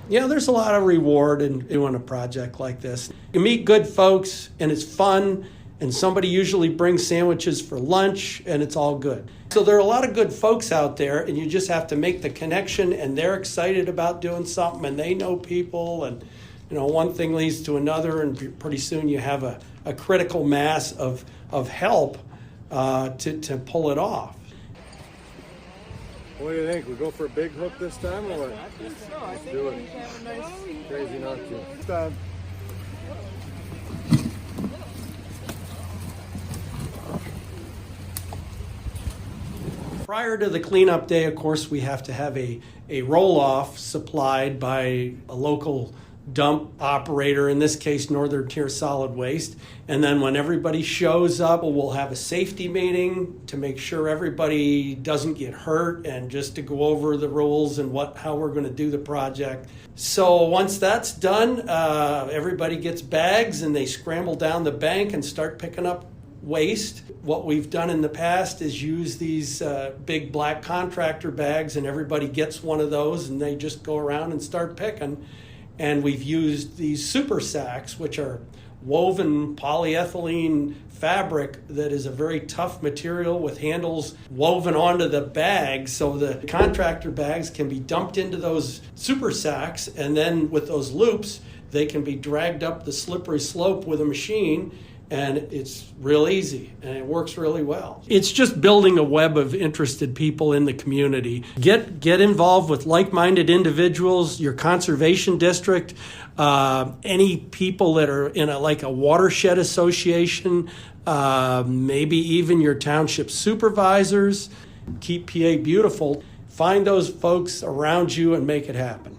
Yeah, there's a lot of reward in doing a project like this. You meet good folks and it's fun, and somebody usually brings sandwiches for lunch and it's all good. So there are a lot of good folks out there, and you just have to make the connection, and they're excited about doing something and they know people, and one thing leads to another, and pretty soon you have a critical mass of help to pull it off. What do you think? We go for a big hook this time, or what? I think so. I think do we it. need to have a nice Crazy not to. This time. Prior to the cleanup day, of course, we have to have a roll-off supplied by a local dump operator, in this case, Northern Tier Solid Waste. And then when everybody shows up, we'll have a safety meeting to make sure everybody doesn't get hurt, and just to go over the rules and how we're going to do the project. So once that's done, everybody gets bags and they scramble down the bank and start picking up waste. What we've done in the past is use these big black contractor bags, and everybody gets one of those and they just go around and start picking. And we've used these super sacks, which are woven polyethylene fabric that is a very tough material with handles woven onto the bag, so the contractor bags can be dumped into those super sacks, and then with those loops they can be dragged up the slippery slope with a machine, and it's real easy and it works really well. It's just building a web of interested people in the community. Get involved with like-minded individuals, your conservation district, any people that are in a watershed association, maybe even your township supervisors. Keep PA beautiful. Find those folks around you and make it happen.